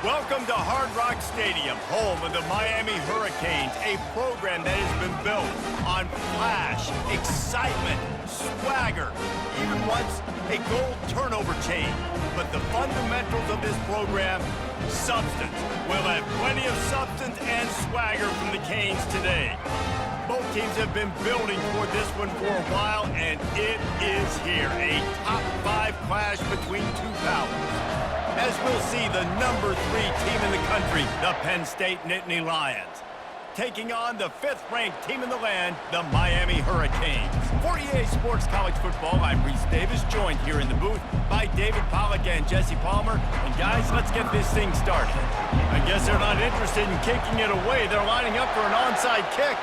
Welcome to Hard Rock Stadium, home of the Miami Hurricanes, a program that has been built on flash, excitement, swagger, even once a goal turnover chain. But the fundamentals of this program, substance. We'll have plenty of substance and swagger from the Canes today. Both teams have been building toward this one for a while, and it is here, a top 5 clash between two powers. As we'll see the number 3 team in the country, the Penn State Nittany Lions, taking on the 5th-ranked team in the land, the Miami Hurricanes. For EA Sports College Football, I'm Reese Davis, joined here in the booth by David Pollack and Jesse Palmer. And guys, let's get this thing started. I guess they're not interested in kicking it away. They're lining up for an onside kick.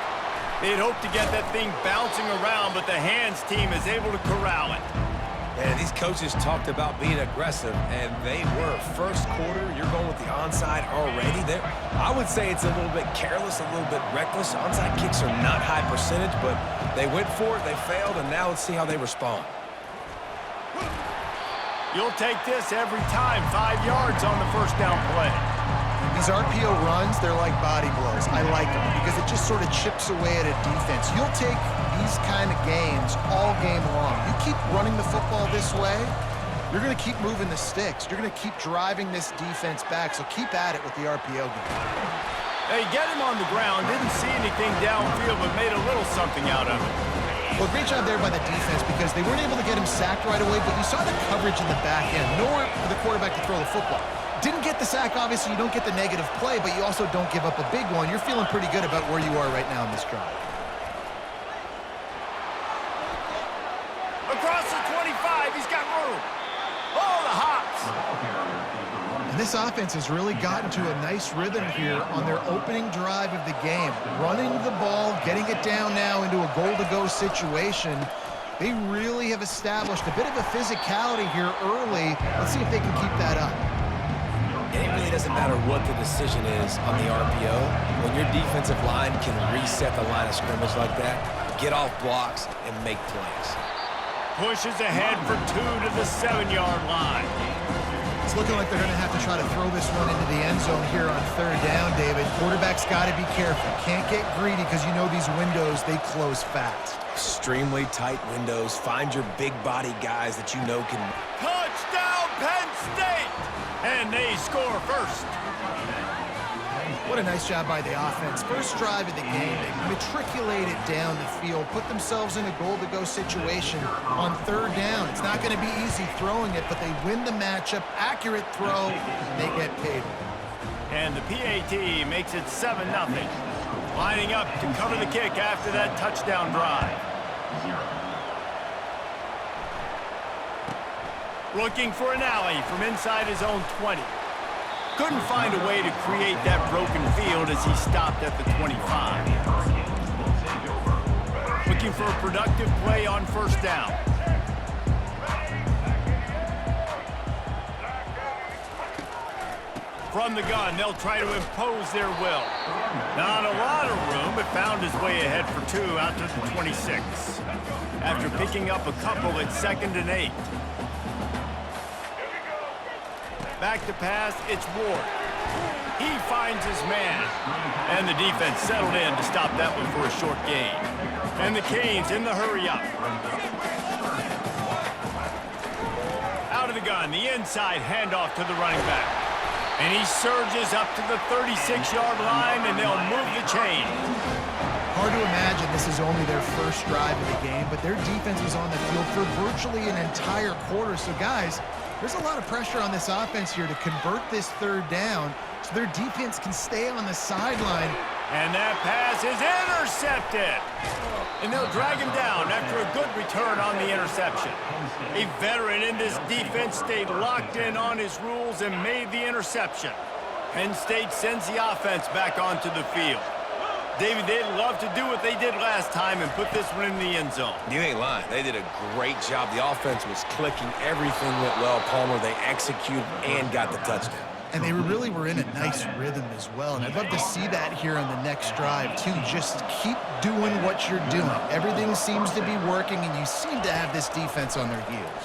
They'd hoped to get that thing bouncing around, but the hands team is able to corral it. Yeah, these coaches talked about being aggressive, and they were. First quarter, you're going with the onside already. I would say it's a little bit careless, a little bit reckless. Onside kicks are not high percentage, but they went for it, they failed, and now let's see how they respond. You'll take this every time. 5 yards on the first down play. These RPO runs, they're like body blows. I like them because it just sort of chips away at a defense. You'll take these kind of games all game long. You keep running the football this way, you're going to keep moving the sticks. You're going to keep driving this defense back, so keep at it with the RPO game. Hey, get him on the ground. Didn't see anything downfield, but made a little something out of it. Well, great job there by the defense because they weren't able to get him sacked right away, but you saw the coverage in the back end. Nowhere for the quarterback to throw the football. Didn't get the sack, obviously. You don't get the negative play, but you also don't give up a big one. You're feeling pretty good about where you are right now in this drive. Across the 25, he's got room. Oh, the hops. And this offense has really gotten to a nice rhythm here on their opening drive of the game. Running the ball, getting it down now into a goal-to-go situation. They really have established a bit of a physicality here early. Let's see if they can keep that up. And it really doesn't matter what the decision is on the RPO. When your defensive line can reset the line of scrimmage like that, get off blocks, and make plays. Pushes ahead for 2 to the 7-yard line. It's looking like they're going to have to try to throw this one into the end zone here on 3rd down, David. Quarterback's got to be careful. Can't get greedy because you know these windows, they close fast. Extremely tight windows. Find your big body guys that you know can... Touchdown, Penn State! And they score first. What a nice job by the offense. First drive of the game, they matriculated down the field, put themselves in a goal-to-go situation on 3rd down. It's not going to be easy throwing it, but they win the matchup. Accurate throw, and they get paid. And the PAT makes it 7-0. Lining up to cover the kick after that touchdown drive. Looking for an alley from inside his own 20. Couldn't find a way to create that broken field as he stopped at the 25. Looking for a productive play on 1st down. From the gun, they'll try to impose their will. Not a lot of room, but found his way ahead for 2 out to the 26. After picking up a couple at 2nd and 8. Back to pass, it's Ward. He finds his man. And the defense settled in to stop that one for a short gain. And the Canes in the hurry-up. Out of the gun, the inside handoff to the running back. And he surges up to the 36-yard line, and they'll move the chain. Hard to imagine this is only their first drive of the game, but their defense was on the field for virtually an entire quarter. So, guys, there's a lot of pressure on this offense here to convert this 3rd down so their defense can stay on the sideline. And that pass is intercepted. And they'll drag him down after a good return on the interception. A veteran in this defense stayed locked in on his rules and made the interception. Penn State sends the offense back onto the field. David, they'd love to do what they did last time and put this one in the end zone. You ain't lying. They did a great job. The offense was clicking. Everything went well. Palmer, they executed and got the touchdown. And they really were in a nice rhythm as well. And I'd love to see that here on the next drive, too. Just keep doing what you're doing. Everything seems to be working, and you seem to have this defense on their heels.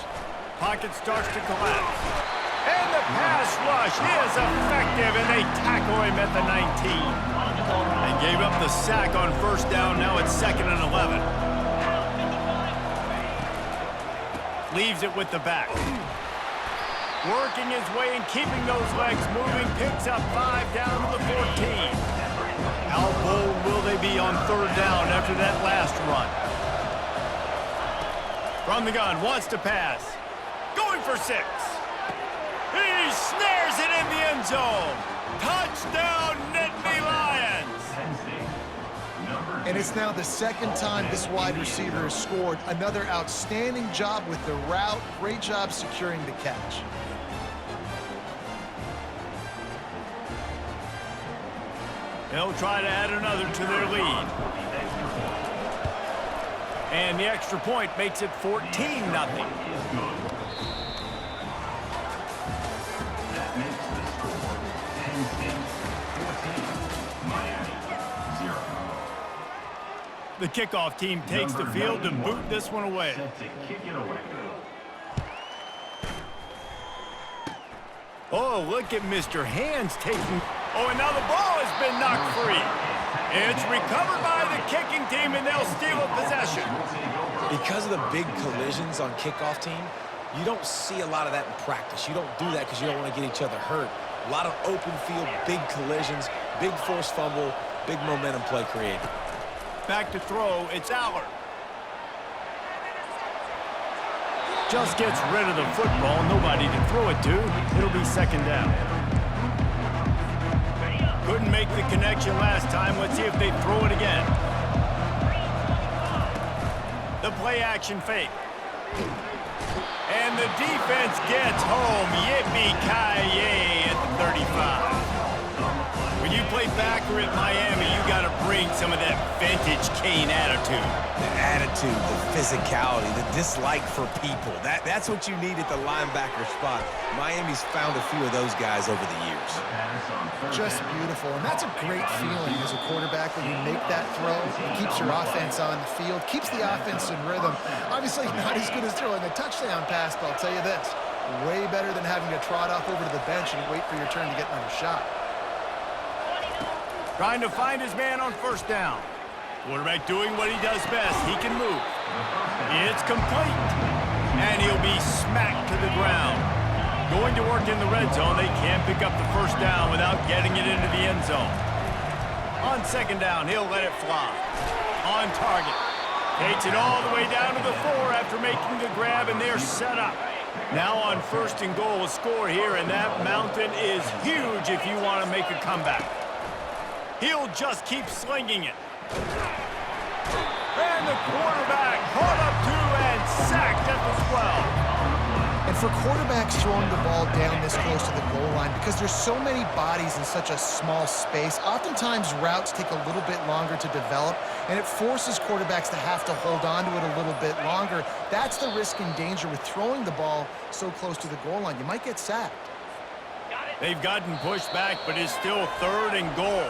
Pocket starts to collapse. And the pass rush is effective, and they tackle him at the 19. They gave up the sack on first down. Now it's 2nd and 11. Leaves it with the back. Working his way and keeping those legs moving. Picks up 5 down to the 14. How bold will they be on 3rd down after that last run? From the gun, wants to pass. Going for 6. He snares it in the end zone. Touchdown, Nittany Lions. And it's now the 2nd time this wide receiver has scored. Another outstanding job with the route. Great job securing the catch. They'll try to add another to their lead. And the extra point makes it 14-0. The kickoff team takes the field to boot this one away. Oh, look at Mr. Hands taking... Oh, and now the ball has been knocked free. It's recovered by the kicking team, and they'll steal a possession. Because of the big collisions on kickoff team, you don't see a lot of that in practice. You don't do that because you don't want to get each other hurt. A lot of open field, big collisions, big forced fumble, big momentum play created. Back to throw, it's Aller. Just gets rid of the football, nobody to throw it to. It'll be 2nd down. Couldn't make the connection last time. Let's see if they throw it again. The play action fake. And the defense gets home. Yippee-ki-yay at the 35. When you play backer at Miami, you got to bring some of that vintage Kane attitude. The attitude, the physicality, the dislike for people. That's what you need at the linebacker spot. Miami's found a few of those guys over the years. Just beautiful, and that's a great feeling as a quarterback when you make that throw. It keeps your offense on the field, keeps the offense in rhythm. Obviously not as good as throwing a touchdown pass, but I'll tell you this, way better than having to trot off over to the bench and wait for your turn to get another shot. Trying to find his man on 1st down. Quarterback doing what he does best. He can move. It's complete. And he'll be smacked to the ground. Going to work in the red zone. They can't pick up the 1st down without getting it into the end zone. On 2nd down, he'll let it fly. On target. Takes it all the way down to the 4 after making the grab, and they're set up. Now on 1st and goal, a score here, and that mountain is huge if you want to make a comeback. He'll just keep slinging it. And the quarterback caught up to and sacked at the 12. And for quarterbacks throwing the ball down this close to the goal line, because there's so many bodies in such a small space, oftentimes routes take a little bit longer to develop, and it forces quarterbacks to have to hold on to it a little bit longer. That's the risk and danger with throwing the ball so close to the goal line. You might get sacked. They've gotten pushed back, but it's still 3rd and goal.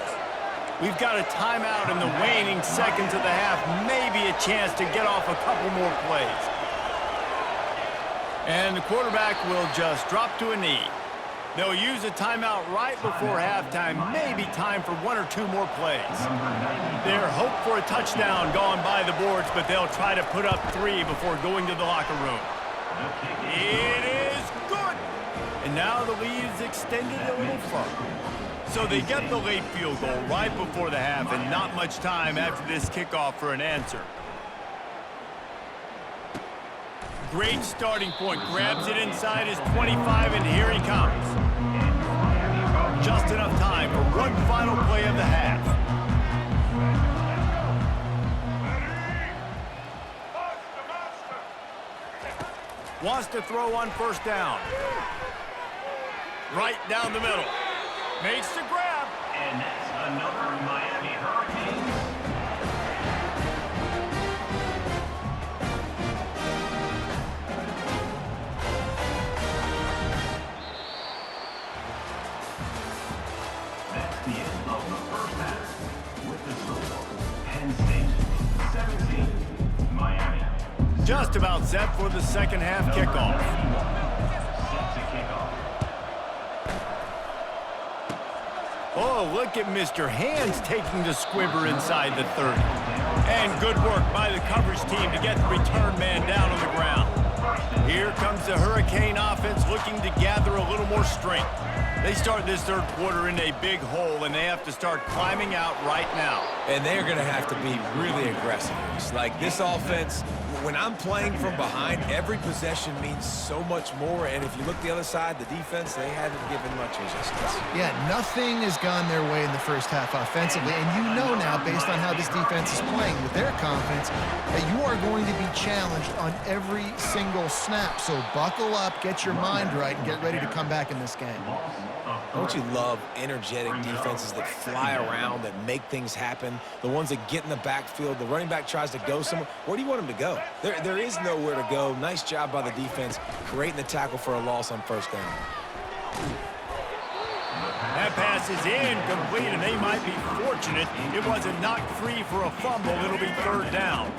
We've got a timeout in the waning seconds of the half, maybe a chance to get off a couple more plays. And the quarterback will just drop to a knee. They'll use a timeout right before halftime, maybe time for 1 or 2 more plays. Their hope for a touchdown gone by the boards, but they'll try to put up 3 before going to the locker room. It is good! And now the lead is extended a little further. So they get the late field goal right before the half, and not much time after this kickoff for an answer. Great starting point. Grabs it inside his 25, and here he comes. Just enough time for one final play of the half. Wants to throw on 1st down. Right down the middle. Makes the grab. And that's another Miami Hurricanes. That's the end of the 1st half. With the score, Penn State 17, Miami. Just about set for the 2nd half kickoff. Set to kick off. Oh, look at Mr. Hands taking the squibber inside the 30. And good work by the coverage team to get the return man down on the ground. Here comes the Hurricane offense looking to gather a little more strength. They start this third quarter in a big hole, and they have to start climbing out right now. And they're going to have to be really aggressive. It's like this offense, when I'm playing from behind, every possession means so much more. And if you look the other side, the defense, they haven't given much resistance. Yeah, nothing has gone their way in the first half offensively. And you know now, based on how this defense is playing with their confidence, that you are going to be challenged on every single snap. So buckle up, get your mind right, and get ready to come back in this game. Don't you love energetic defenses that fly around, that make things happen? The ones that get in the backfield, the running back tries to go somewhere. Where do you want him to go? There is nowhere to go. Nice job by the defense creating the tackle for a loss on first down. That pass is incomplete, and they might be fortunate it wasn't knocked free for a fumble. It'll be third down.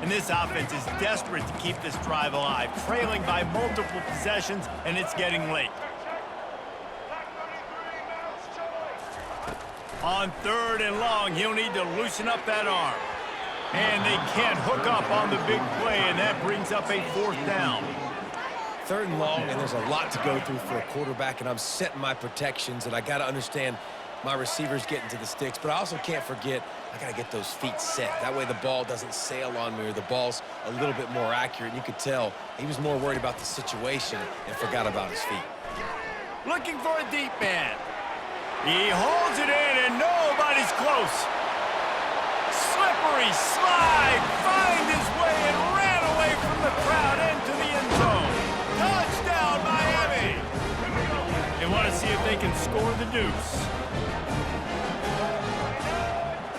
And this offense is desperate to keep this drive alive, trailing by multiple possessions, and it's getting late. On third and long, he'll need to loosen up that arm. And they can't hook up on the big play, and that brings up a fourth down. Third and long, and there's a lot to go through for a quarterback, and I'm setting my protections, and I got to understand my receivers getting to the sticks, but I also can't forget I got to get those feet set. That way the ball doesn't sail on me or the ball's a little bit more accurate. And you could tell he was more worried about the situation and forgot about his feet. Looking for a deep man. He holds it in, and nobody's close. Slippery slide, find his way, and ran away from the crowd into the end zone. Touchdown, Miami! They want to see if they can score the deuce.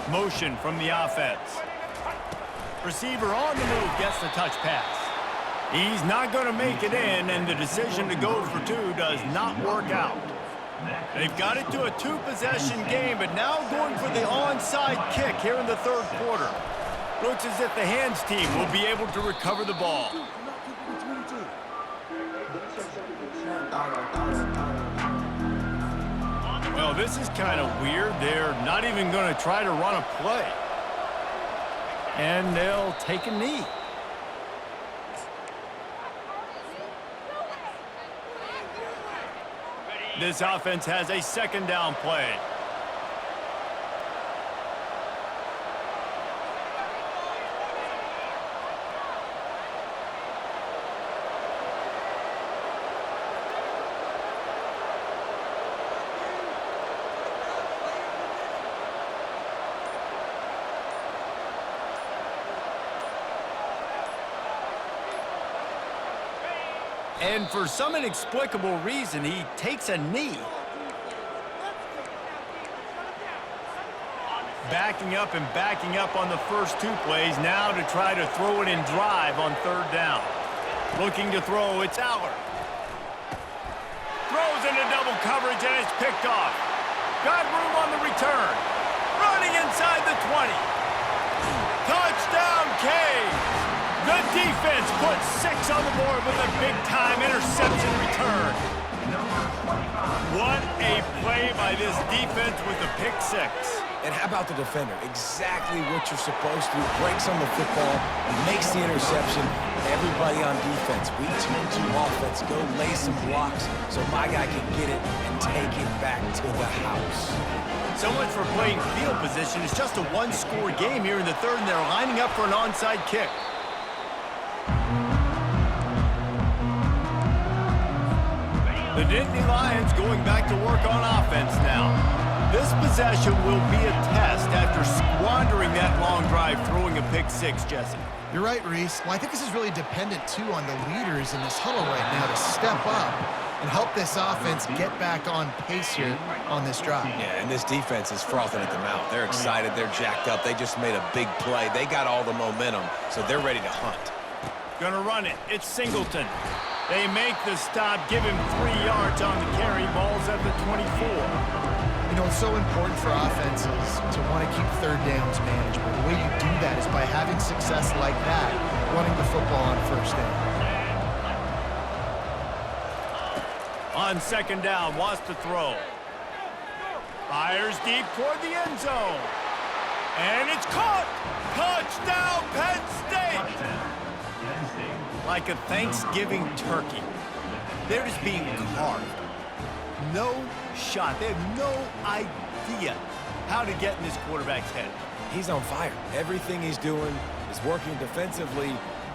Motion from the offense. Receiver on the move gets the touch pass. He's not going to make it in, and the decision to go for two does not work out. They've got it to a two-possession game, but now going for the onside kick here in the third quarter. Looks as if the Hands team will be able to recover the ball. Well, this is kind of weird. They're not even going to try to run a play. And they'll take a knee. This offense has a second down play. And for some inexplicable reason, he takes a knee. Backing up and backing up on the first two plays, now to try to throw it in drive on third down. Looking to throw, it's Aller. Throws into double coverage, and it's picked off. Got room on the return. Running inside the 20. Touchdown, Canes! The defense puts 6 on the board with a big-time interception return. What a play by this defense with a pick 6. And how about the defender? Exactly what you're supposed to. Breaks on the football, makes the interception. Everybody on defense, we turn to offense, go lay some blocks so my guy can get it and take it back to the house. So much for playing field position. It's just a one-score game here in the third, and they're lining up for an onside kick. The Nittany Lions going back to work on offense now. This possession will be a test after squandering that long drive, throwing a pick 6, Jesse. You're right, Reese. Well, I think this is really dependent, too, on the leaders in this huddle right now to step up and help this offense get back on pace here on this drive. Yeah, and this defense is frothing at the mouth. They're excited. They're jacked up. They just made a big play. They got all the momentum, so they're ready to hunt. Gonna run it. It's Singleton. They make the stop, give him 3 yards on the carry. Ball's at the 24. You know, it's so important for offenses to want to keep third downs manageable. The way you do that is by having success like that, running the football on first down. On second down, wants to throw. Fires deep toward the end zone. And it's caught! Touchdown, Penn State! Penn State. Like a Thanksgiving turkey. They're just being carved. No shot. They have no idea how to get in this quarterback's head. He's on fire. Everything he's doing is working defensively.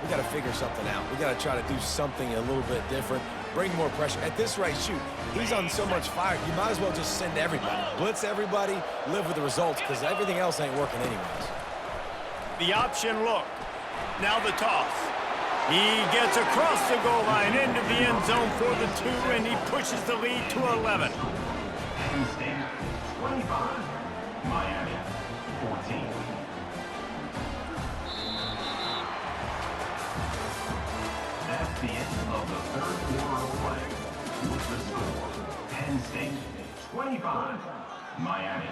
We got to figure something out. We got to try to do something a little bit different. Bring more pressure. At this rate, shoot, he's on so much fire, you might as well just send everybody. Blitz everybody, live with the results, because everything else ain't working anyways. The option look. Now the toss. He gets across the goal line into the end zone for the 2, and he pushes the lead to 11. Penn State 25, Miami 14. That's the end of the third quarter of play. With the score, Penn State 25, Miami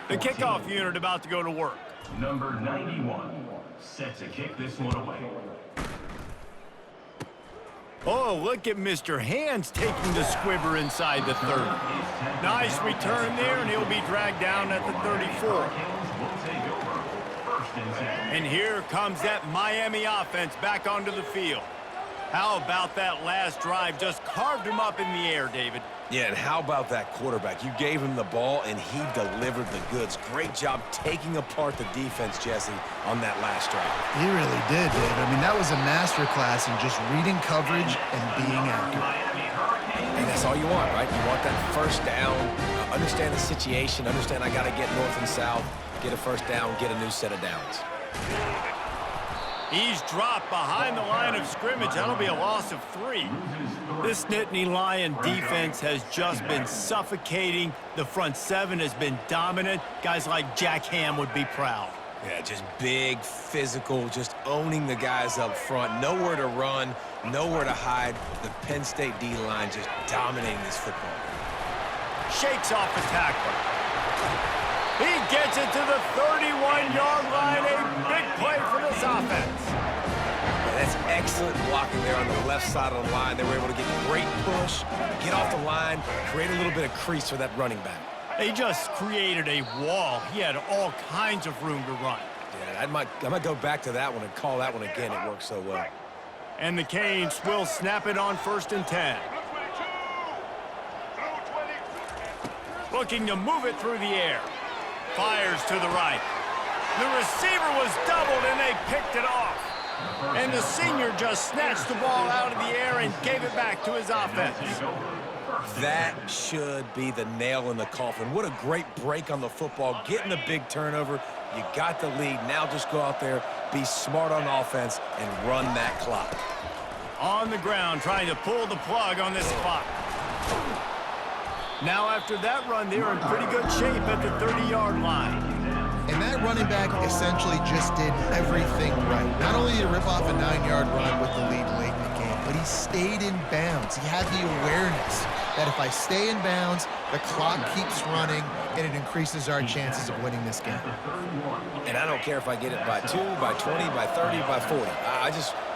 14. The kickoff unit about to go to work. Number 91, set to kick this one away. Oh, look at Mr. Hands taking the squibber inside the 30. Nice return there, and he'll be dragged down at the 34. And here comes that Miami offense back onto the field. How about that last drive? Just carved him up in the air, David. Yeah, and how about that quarterback? You gave him the ball, and he delivered the goods. Great job taking apart the defense, Jesse, on that last drive. He really did, Dave. I mean, that was a masterclass in just reading coverage and being accurate. And that's all you want, right? You want that first down, understand the situation, understand I got to get north and south, get a first down, get a new set of downs. He's dropped behind the line of scrimmage. That'll be a loss of 3. This Nittany Lion defense has just been suffocating. The front 7 has been dominant. Guys like Jack Ham would be proud. Yeah, just big, physical, just owning the guys up front. Nowhere to run, nowhere to hide. The Penn State D-line just dominating this football. Shakes off the tackler. He gets it to the 31-yard line. A big play for this offense. Yeah, that's excellent blocking there on the left side of the line. They were able to get great push, get off the line, create a little bit of crease for that running back. They just created a wall. He had all kinds of room to run. Yeah, I might go back to that one and call that one again. It worked so well. And the Canes will snap it on 1st and 10. Looking to move it through the air. Fires to the right. The receiver was doubled, and they picked it off. And the senior just snatched the ball out of the air and gave it back to his offense. That should be the nail in the coffin. What a great break on the football, getting the big turnover. You got the lead. Now just go out there, be smart on offense, and run that clock. On the ground, trying to pull the plug on this clock. Now after that run, they're in pretty good shape at the 30-yard line. And that running back essentially just did everything right. Not only did he rip off a 9-yard run with the lead late in the game, but he stayed in bounds. He had the awareness that if I stay in bounds, the clock keeps running, and it increases our chances of winning this game. And I don't care if I get it by 2, by 20, by 30, by 40.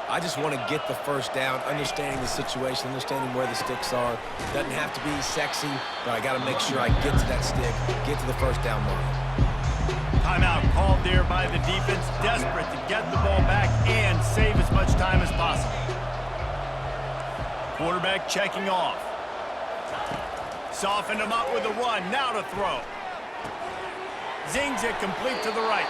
I just want to get the first down, understanding the situation, understanding where the sticks are. Doesn't have to be sexy, but I got to make sure I get to that stick, get to the first down mark. Timeout called there by the defense, desperate to get the ball back and save as much time as possible. Quarterback checking off. Softened him up with a run, now to throw. Zings it complete to the right.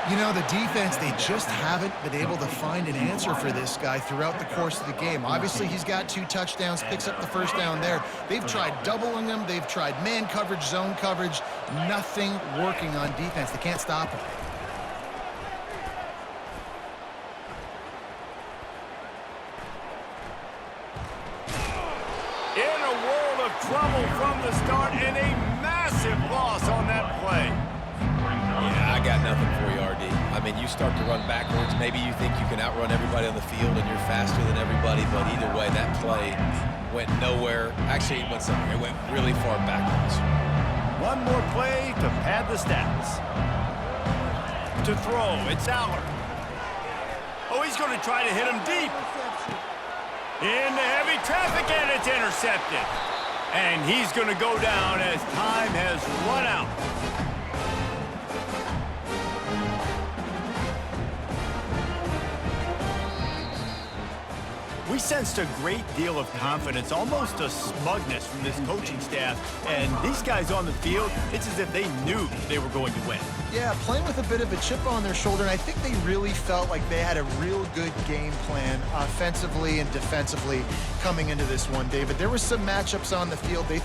You know, the defense, they just haven't been able to find an answer for this guy throughout the course of the game. Obviously, he's got 2 touchdowns, picks up the first down there. They've tried doubling him. They've tried man coverage, zone coverage. Nothing working on defense. They can't stop him. In a world of trouble from the start, and a massive loss on that play. Yeah, I got nothing for you, RD. I mean, you start to run backwards. Maybe you think you can outrun everybody on the field and you're faster than everybody, but either way, that play went nowhere. Actually, it went somewhere. It went really far backwards. One more play to pad the stats. To throw, it's Aller. Oh, he's going to try to hit him deep. Into heavy traffic, and it's intercepted. And he's going to go down as time has run out. We sensed a great deal of confidence, almost a smugness from this coaching staff. And these guys on the field, it's as if they knew they were going to win. Yeah, playing with a bit of a chip on their shoulder, and I think they really felt like they had a real good game plan offensively and defensively coming into this one, David. There were some matchups on the field they